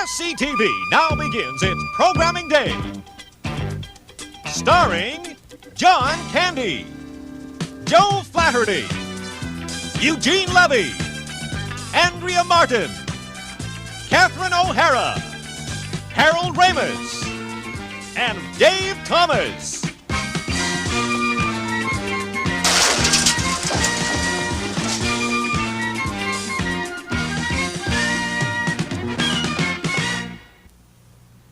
SCTV now begins its programming day. Starring John Candy, Joe Flaherty, Eugene Levy, Andrea Martin, Catherine O'Hara, Harold Ramis, and Dave Thomas.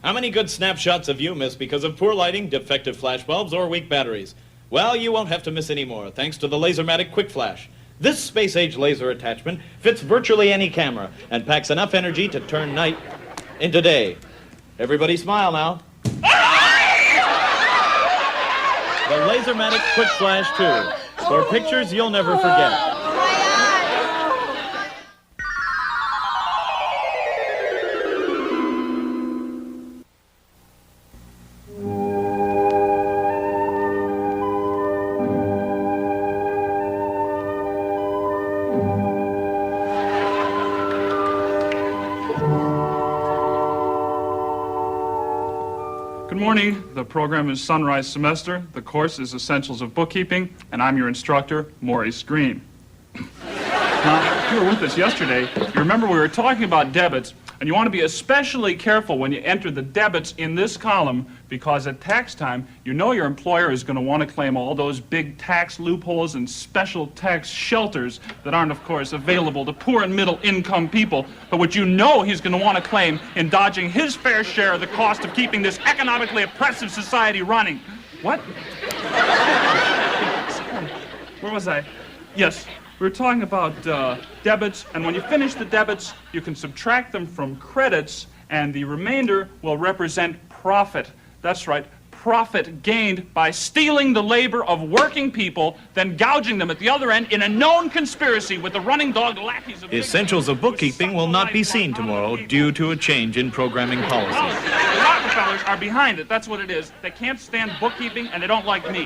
How many good snapshots have you missed because of poor lighting, defective flashbulbs, or weak batteries? Well, you won't have to miss any more, thanks to the Lasermatic Quick Flash. This space-age laser attachment fits virtually any camera and packs enough energy to turn night into day. Everybody smile now. The Lasermatic Quick Flash 2, for pictures you'll never forget. Good morning. The program is Sunrise Semester. The course is Essentials of Bookkeeping, and I'm your instructor, Maurice Green. Now, if you were with us yesterday, you remember we were talking about debits, and you want to be especially careful when you enter the debits in this column, because at tax time, you know your employer is going to want to claim all those big tax loopholes and special tax shelters that aren't, of course, available to poor and middle income people, but which you know he's going to want to claim in dodging his fair share of the cost of keeping this economically oppressive society running. What? Where was I? Yes. We were talking about debits, and when you finish the debits, you can subtract them from credits, and the remainder will represent profit. That's right, profit gained by stealing the labor of working people, then gouging them at the other end in a known conspiracy with the running dog lackeys of... Essentials of Bookkeeping will not be seen tomorrow due to a change in programming policy. The Rockefellers are behind it, that's what it is. They can't stand bookkeeping, and they don't like me.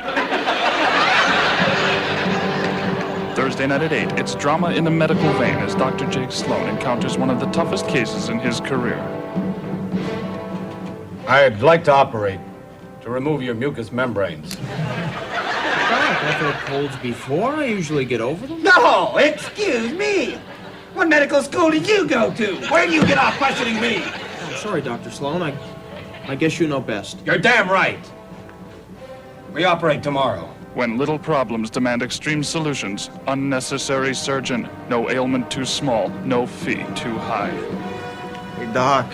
Thursday night at 8, it's drama in the medical vein as Dr. Jake Sloan encounters one of the toughest cases in his career. I'd like to operate to remove your mucous membranes. Doc, I've had colds before. I usually get over them. No, excuse me. What medical school did you go to? Where do you get off questioning me? I'm sorry, Dr. Sloan. I guess you know best. You're damn right. We operate tomorrow. When little problems demand extreme solutions, unnecessary surgeon. No ailment too small, no fee too high. Hey, Doc.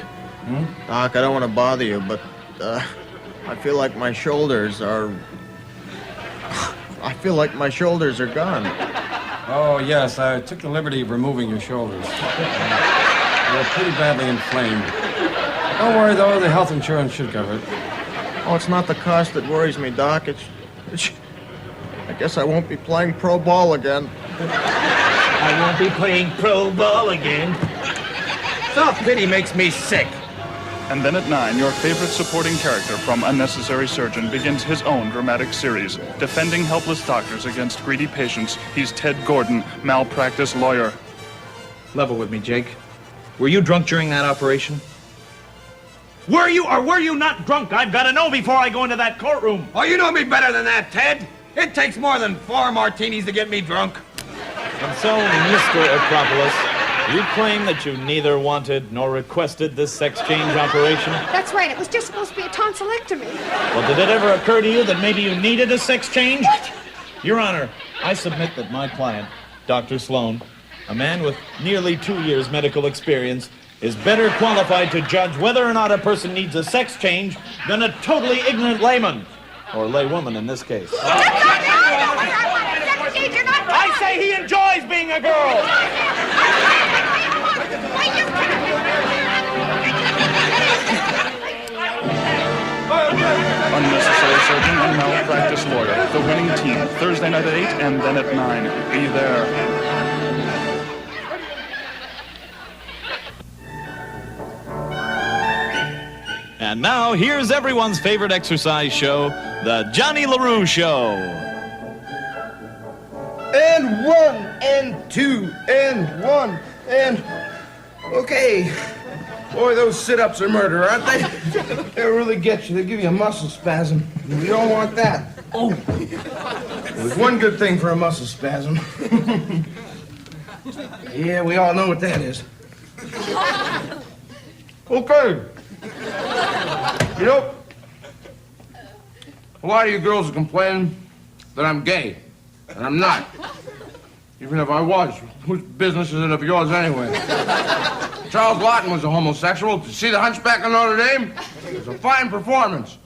Doc, I don't want to bother you, but I feel like my shoulders are... I feel like my shoulders are gone. Oh, yes, I took the liberty of removing your shoulders. They're pretty badly inflamed. Don't worry, though, the health insurance should cover it. Oh, it's not the cost that worries me, Doc. It's... I guess I won't be playing pro ball again. I won't be playing pro ball again. Self-pity makes me sick. And then at 9, your favorite supporting character from Unnecessary Surgeon begins his own dramatic series. Defending helpless doctors against greedy patients, he's Ted Gordon, malpractice lawyer. Level with me, Jake. Were you drunk during that operation? Were you or were you not drunk? I've got to know before I go into that courtroom. Oh, you know me better than that, Ted. It takes more than 4 martinis to get me drunk. And so, Mr. Acropolis, you claim that you neither wanted nor requested this sex change operation? That's right. It was just supposed to be a tonsillectomy. Well, did it ever occur to you that maybe you needed a sex change? What? Your Honor, I submit that my client, Dr. Sloan, a man with nearly 2 years medical experience, is better qualified to judge whether or not a person needs a sex change than a totally ignorant layman. Or laywoman in this case. That's not right. I want a sex change. You're not right. I say he enjoys being a girl. Unnecessary Surgeon and malpractice lawyer. The winning team. Thursday night at 8 and then at 9. Be there. And now, here's everyone's favorite exercise show, the Johnny LaRue Show. And 1, and 2, and 1, and... Okay. Boy, those sit-ups are murder, aren't they? They'll really get you. They give you a muscle spasm. You don't want that. Oh. There's one good thing for a muscle spasm. Yeah, we all know what that is. Okay. You know, a lot of you girls are complaining that I'm gay, and I'm not. Even if I was, whose business is it of yours anyway? Charles Lawton was a homosexual. Did you see The Hunchback of Notre Dame? It was a fine performance.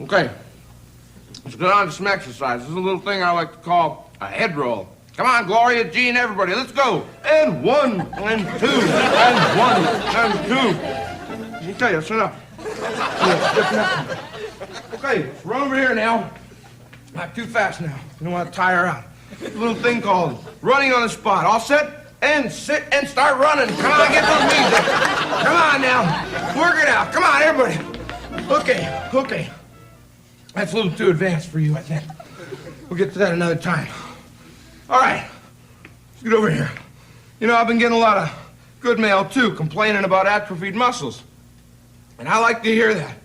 Okay, let's get on to some exercise. This is a little thing I like to call a head roll. Come on, Gloria, Jean, everybody, let's go. And 1, and 2, and 1, and 2. Let me tell you, it's enough. Okay, run over here now. Not too fast now. You don't want to tire out. A little thing called running on the spot. All set? And sit and start running. Come on, get those knees up. Come on now. Work it out. Come on, everybody. Okay. That's a little too advanced for you, I think. We'll get to that another time. All right. Let's get over here. You know, I've been getting a lot of good mail, too, complaining about atrophied muscles. And I like to hear that.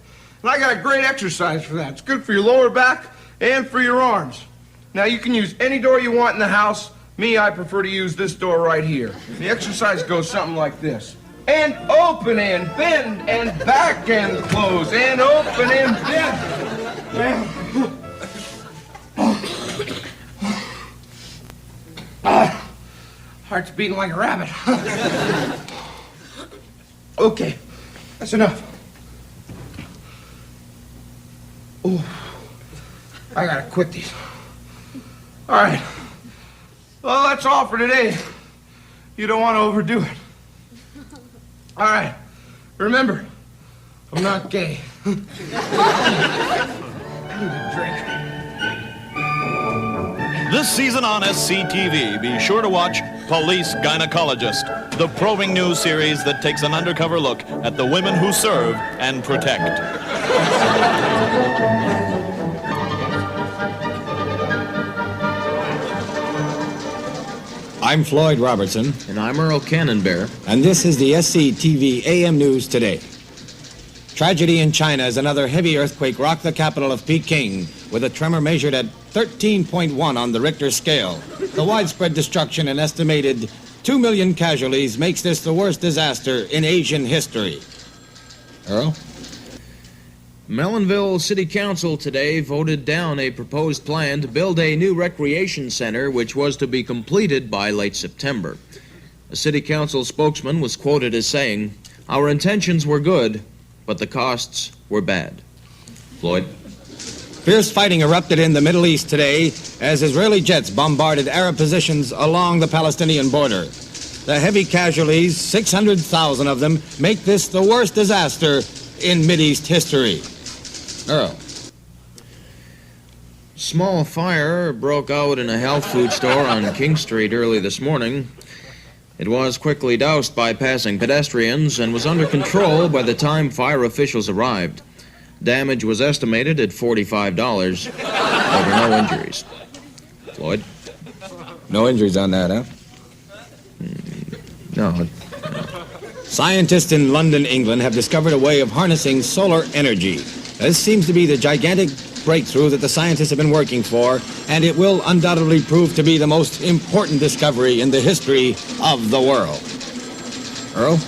And I got a great exercise for that. It's good for your lower back and for your arms. Now, you can use any door you want in the house. Me, I prefer to use this door right here. The exercise goes something like this. And open and bend and back and close and open and bend. Heart's beating like a rabbit. Okay, that's enough. Oh, I gotta quit these. All right. Well, that's all for today. You don't want to overdo it. All right. Remember, I'm not gay. I need a drink. This season on SCTV, be sure to watch Police Gynecologist, the probing news series that takes an undercover look at the women who serve and protect. I'm Floyd Robertson. And I'm Earl Cannonbear. And this is the SCTV AM News Today. Tragedy in China as another heavy earthquake rocked the capital of Peking with a tremor measured at 13.1 on the Richter scale. The widespread destruction and estimated 2 million casualties makes this the worst disaster in Asian history. Earl? Mellonville City Council today voted down a proposed plan to build a new recreation center which was to be completed by late September. A city council spokesman was quoted as saying, "Our intentions were good, but the costs were bad." Floyd? Fierce fighting erupted in the Middle East today as Israeli jets bombarded Arab positions along the Palestinian border. The heavy casualties, 600,000 of them, make this the worst disaster in Mideast history. Earl. Small fire broke out in a health food store on King Street early this morning. It was quickly doused by passing pedestrians and was under control by the time fire officials arrived. Damage was estimated at $45. There were no injuries. Floyd? No injuries on that, huh? No. Scientists in London, England have discovered a way of harnessing solar energy. This seems to be the gigantic breakthrough that the scientists have been working for, and it will undoubtedly prove to be the most important discovery in the history of the world. Earl?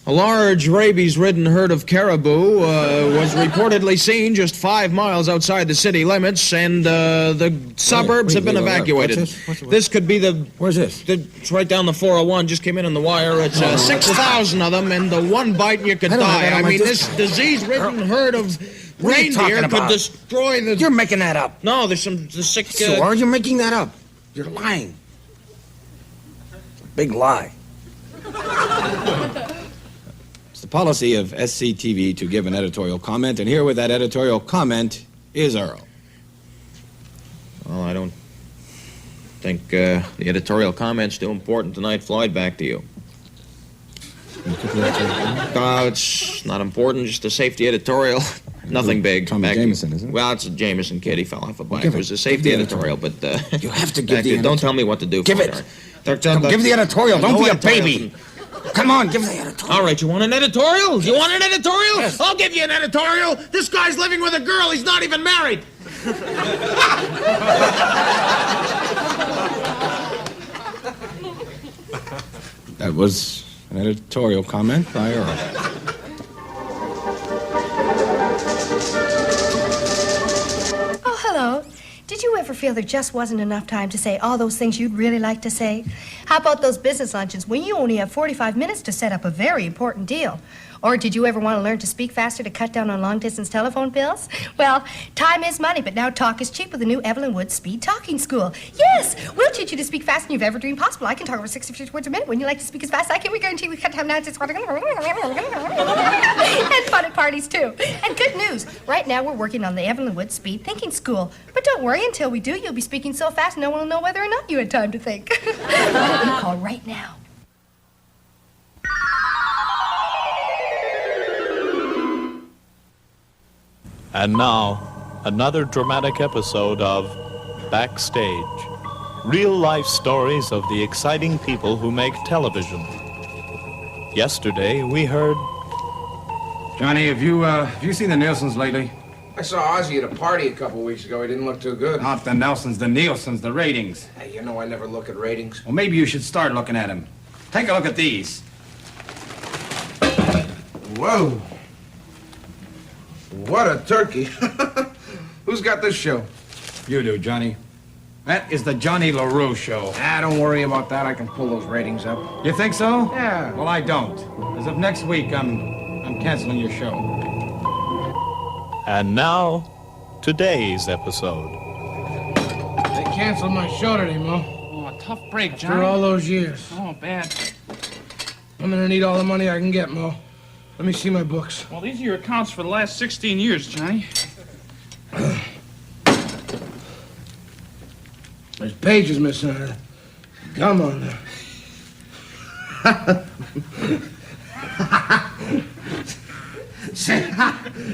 A large rabies-ridden herd of caribou was reportedly seen just 5 miles outside the city limits, and the suburbs have been evacuated. What's this? This could be the... Where's this? It's right down the 401, just came in on the wire. It's 6,000 of them, and the one bite and you could die. I mean, this disease-ridden herd of reindeer could destroy the... You're making that up. No, there's some sick... Sure, you're making that up. You're lying. It's a big lie. It's the policy of SCTV to give an editorial comment, and here with that editorial comment is Earl. Well, I don't think the editorial comment's too important tonight. Floyd, back to you. It's not important, just a safety editorial. Nothing big. Tommy Jameson, isn't it? Well, it's a Jameson kid. He fell off a bike. It was a safety editorial, but... You have to give the editorial. Don't tell me what to do. Give it. Give the editorial. Don't be a baby. Come on, give the editorial. All right, you want an editorial? You want an editorial? Yes. I'll give you an editorial. This guy's living with a girl. He's not even married. That was an editorial comment by Earl. Oh, hello. Did you ever feel there just wasn't enough time to say all those things you'd really like to say? How about those business luncheons when you only have 45 minutes to set up a very important deal? Or did you ever want to learn to speak faster to cut down on long-distance telephone bills? Well, time is money, but now talk is cheap with the new Evelyn Wood Speed Talking School. Yes, we'll teach you to speak faster than you've ever dreamed possible. I can talk over 60 words a minute. When you like to speak as fast as I can, we guarantee we cut time now. It's and fun at parties, too. And good news, right now we're working on the Evelyn Wood Speed Thinking School. But don't worry, until we do, you'll be speaking so fast no one will know whether or not you had time to think. Call right now. And now, another dramatic episode of Backstage. Real-life stories of the exciting people who make television. Yesterday, we heard... Johnny, have you seen the Nielsen's lately? I saw Ozzy at a party a couple weeks ago. He didn't look too good. Not the Nelsons, the Nielsen's, the ratings. Hey, you know I never look at ratings. Well, maybe you should start looking at them. Take a look at these. Whoa. What a turkey. Who's got this show? You do, Johnny. That is the Johnny LaRue show. Ah, don't worry about that. I can pull those ratings up. You think so? Yeah. Well, I don't. As of next week, I'm canceling your show. And now, today's episode. They canceled my show today, Mo. Oh, a tough break, Johnny. After all those years. Oh, bad. I'm gonna need all the money I can get, Mo. Let me see my books. Well, these are your accounts for the last 16 years, Johnny. There's pages missing on it. Come on now.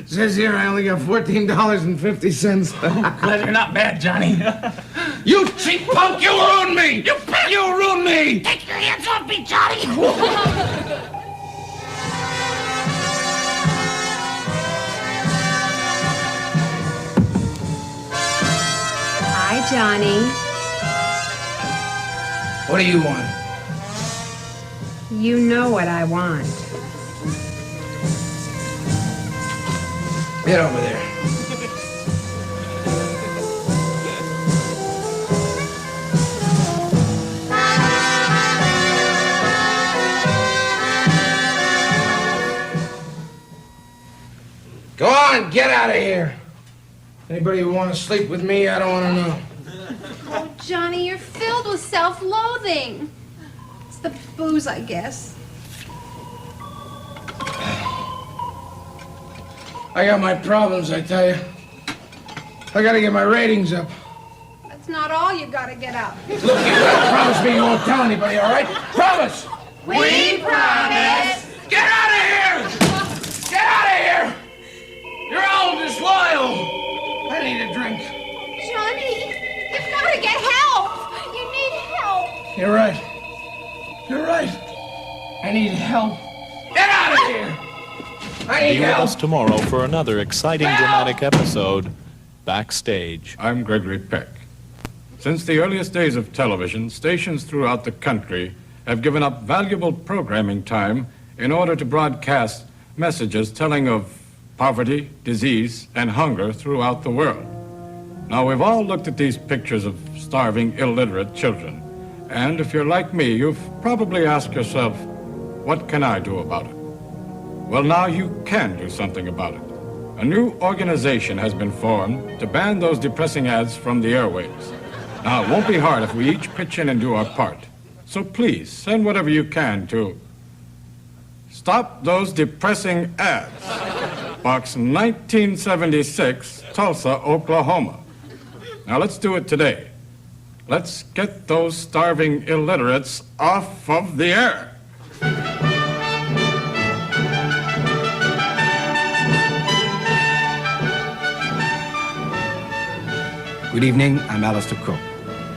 Says here I only got $14.50. Glad you're not bad, Johnny. You cheap punk! You ruined me! You ruined me! Take your hands off me, Johnny! Hi, Johnny. What do you want? You know what I want. Get over there. Go on, get out of here. Anybody who want to sleep with me, I don't want to know. Oh, Johnny, you're filled with self-loathing. It's the booze, I guess. I got my problems, I tell you. I gotta get my ratings up. That's not all you gotta get up. Look, you gotta promise me you won't tell anybody, all right? Promise! We promise! Get out of here! Get out of here! You're all disloyal! I need a drink. Johnny, you've gotta get help! You need help! You're right. You're right. I need help. Get out of here! I need Be with help! us tomorrow for another exciting dramatic episode, Backstage. I'm Gregory Peck. Since the earliest days of television, stations throughout the country have given up valuable programming time in order to broadcast messages telling of poverty, disease, and hunger throughout the world. Now, we've all looked at these pictures of starving, illiterate children, and if you're like me, you've probably asked yourself, what can I do about it? Well, now you can do something about it. A new organization has been formed to ban those depressing ads from the airwaves. Now, it won't be hard if we each pitch in and do our part. So please, send whatever you can to Stop Those Depressing Ads, Box 1976, Tulsa, Oklahoma. Now, let's do it today. Let's get those starving illiterates off of the air. Good evening, I'm Alistair Cook.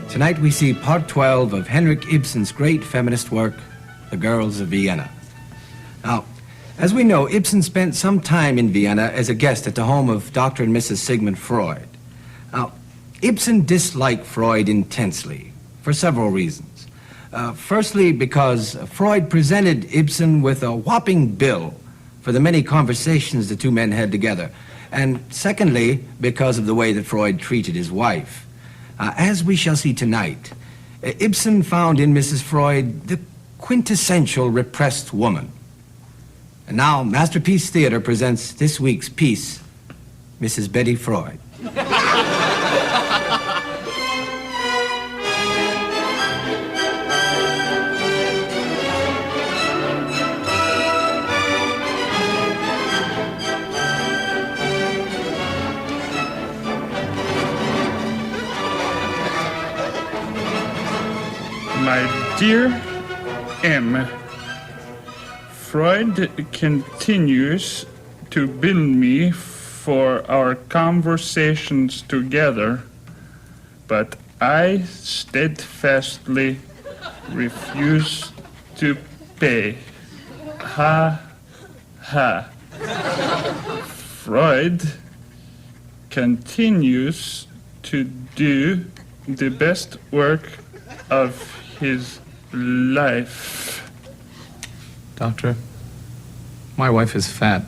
Tonight we see part 12 of Henrik Ibsen's great feminist work, The Girls of Vienna. Now, as we know, Ibsen spent some time in Vienna as a guest at the home of Dr. and Mrs. Sigmund Freud. Now, Ibsen disliked Freud intensely for several reasons. Firstly, because Freud presented Ibsen with a whopping bill for the many conversations the two men had together. And secondly, because of the way that Freud treated his wife. As we shall see tonight, Ibsen found in Mrs. Freud the quintessential repressed woman. And now, Masterpiece Theater presents this week's piece, Mrs. Betty Freud. My dear M, Freud continues to bill me for our conversations together, but I steadfastly refuse to pay. Ha, ha. Freud continues to do the best work of his life. Doctor, my wife is fat.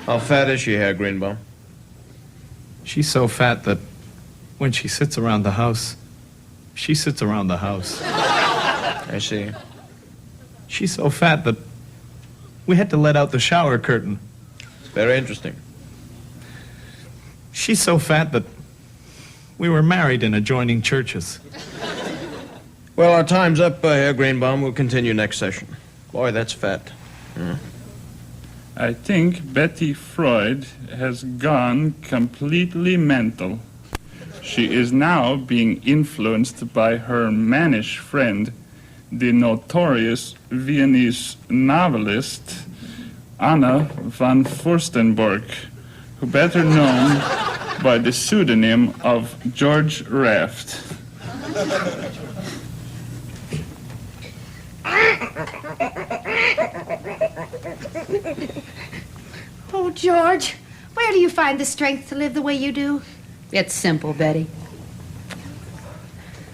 How fat is she, Herr Greenbaum? She's so fat that when she sits around the house, she sits around the house. I see. She's so fat that we had to let out the shower curtain. It's very interesting. She's so fat that we were married in adjoining churches. Well, our time's up, Herr Greenbaum. We'll continue next session. Boy, that's fat. I think Betty Freud has gone completely mental. She is now being influenced by her mannish friend, the notorious Viennese novelist Anna von Furstenberg, who better known by the pseudonym of George Raft. Oh, George, where do you find the strength to live the way you do? It's simple, Betty.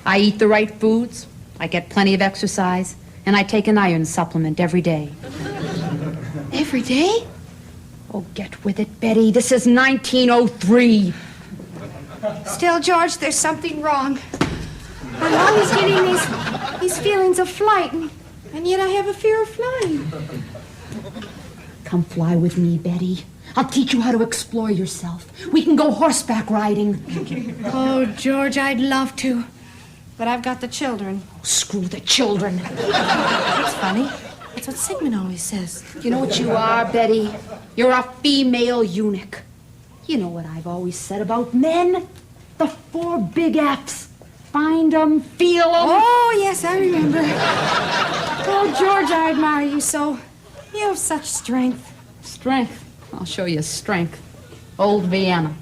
I eat the right foods, I get plenty of exercise, and I take an iron supplement every day. Every day? Oh, get with it, Betty. This is 1903. Still, George, there's something wrong. I'm always getting these feelings of flight, and yet I have a fear of flying. Come fly with me, Betty. I'll teach you how to explore yourself. We can go horseback riding. Oh, George, I'd love to. But I've got the children. Oh, screw the children. That's funny. That's what Sigmund always says. You know what you are, Betty? You're a female eunuch. You know what I've always said about men? The 4 big F's. Find 'em, feel 'em. Oh, yes, I remember. Oh, George, I admire you so. You have such strength. Strength? I'll show you strength. Old Vienna.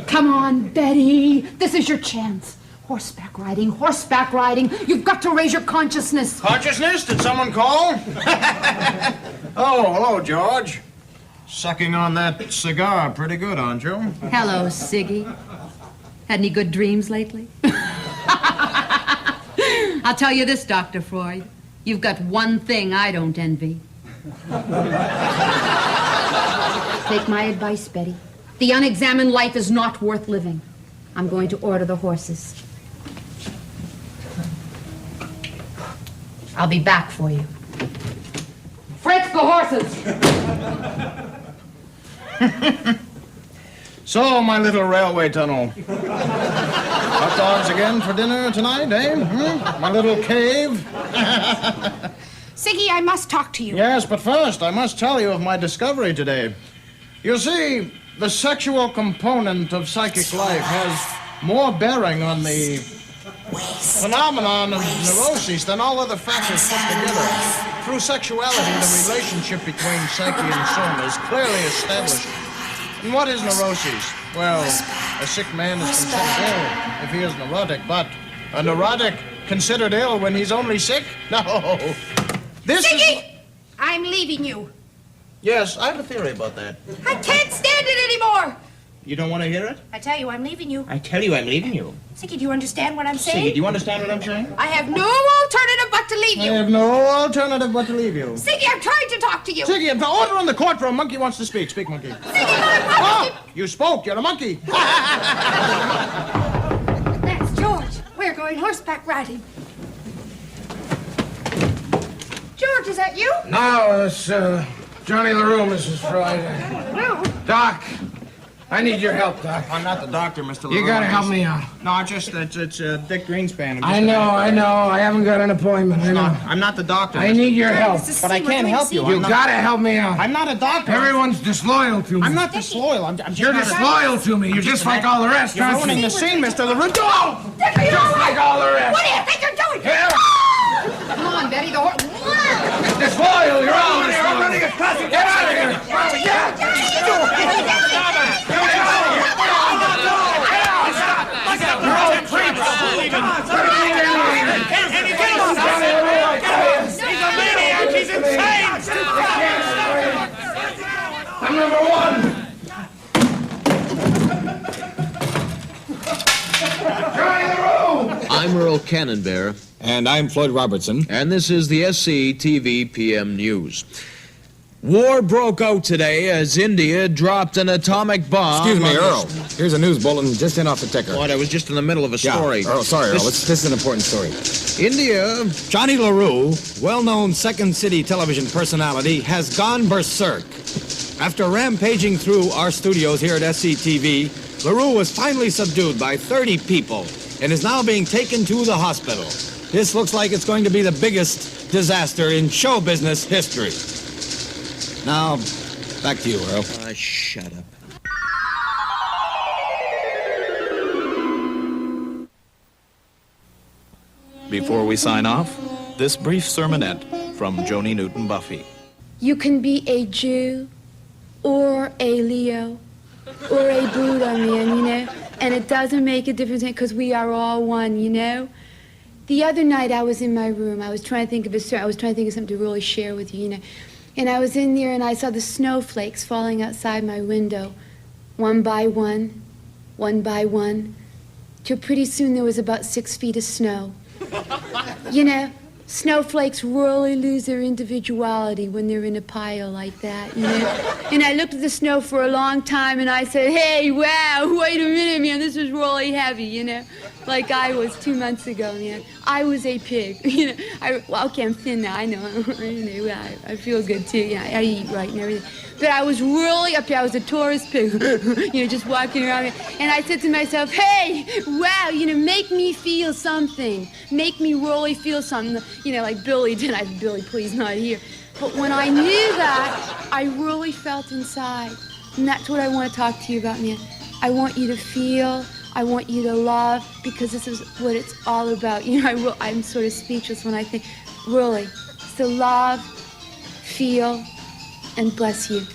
Come on, Betty. This is your chance. Horseback riding, horseback riding. You've got to raise your consciousness. Consciousness? Did someone call? Oh, hello, George. Sucking on that cigar pretty good, aren't you? Hello, Siggy. Had any good dreams lately? I'll tell you this, Dr. Freud. You've got one thing I don't envy. Take my advice, Betty. The unexamined life is not worth living. I'm going to order the horses. I'll be back for you. Fritz, the horses! So, my little railway tunnel. Hot dogs again for dinner tonight, eh? My little cave? Siggy, I must talk to you. Yes, but first, I must tell you of my discovery today. You see, the sexual component of psychic life has more bearing on the phenomenon of neuroses than all other factors put together. Through sexuality, the relationship between psyche and soma is clearly established. And what is neuroses? Well, A sick man is considered ill if he is neurotic, but a neurotic considered ill when he's only sick? No. Ziggy! I'm leaving you. Yes, I have a theory about that. I can't stand it anymore. You don't want to hear it? I tell you, I'm leaving you. I tell you, I'm leaving you. Ziggy, do you understand what I'm saying? Siggy, do you understand what I'm saying? I have no alternative but to leave you. I have no alternative but to leave you. Ziggy, I'm trying to talk to you. Siggy, I'm order in the courtroom. Monkey wants to speak. Speak, monkey. Ziggy, you spoke. You're a monkey. That's George. We're going horseback riding. George, is that you? No, it's Johnny LaRue, Mrs. Freud. Doc, I need your help, Doc. I'm not the doctor, Mr. LaRue. You gotta help me out. No, it's Dick Greenspan. I know. I haven't got an appointment. I know. I'm not the doctor. I need your help. But I can't help you. You gotta help me out. I'm not a doctor. Everyone's disloyal to me. I'm not disloyal. You're disloyal to me. You're just like all the rest, You're aren't you? ruining the scene, Mr. LaRue. Go! Just like all the rest. What do you think you're doing? Here. Come on, Betty, the horse. Disloyal. You're all disloyal. Get out of here. You're all creeps. He's a maniac. He's insane. I'm number one. Johnny LaRue. I'm Earl Cannonbear. And I'm Floyd Robertson. And this is the SCTV PM News. War broke out today as India dropped an atomic bomb. Excuse me, Earl. Here's a news bulletin just in off the ticker. What? I was just in the middle of a story. Yeah. Earl, sorry, Earl. This is an important story. India. Johnny LaRue, well-known Second City television personality, has gone berserk. After rampaging through our studios here at SCTV, LaRue was finally subdued by 30 people and is now being taken to the hospital. This looks like it's going to be the biggest disaster in show business history. Now, back to you, Earl. Shut up. Before we sign off, this brief sermonette from Joni Newton Buffy. You can be a Jew or a Leo or a Buddha man, and it doesn't make a difference because we are all one, The other night I was in my room. I was trying to think of something to really share with you, And I was in there and I saw the snowflakes falling outside my window, one by one, till pretty soon there was about 6 feet of snow. Snowflakes really lose their individuality when they're in a pile like that, And I looked at the snow for a long time and I said, hey, wow, wait a minute, man, this is really heavy, Like I was 2 months ago, man. I was a pig, Okay, I'm thin now, I know. I feel good too, I eat right and everything. But I was really up here, I was a tourist pig, just walking around. And I said to myself, hey, wow, make me feel something. Make me really feel something, like Billy did. I said, Billy, please, not here. But when I knew that, I really felt inside. And that's what I want to talk to you about, man. I want you to feel, I want you to love, because this is what it's all about. I'm sort of speechless when I think, really, it's to love, feel, and bless you.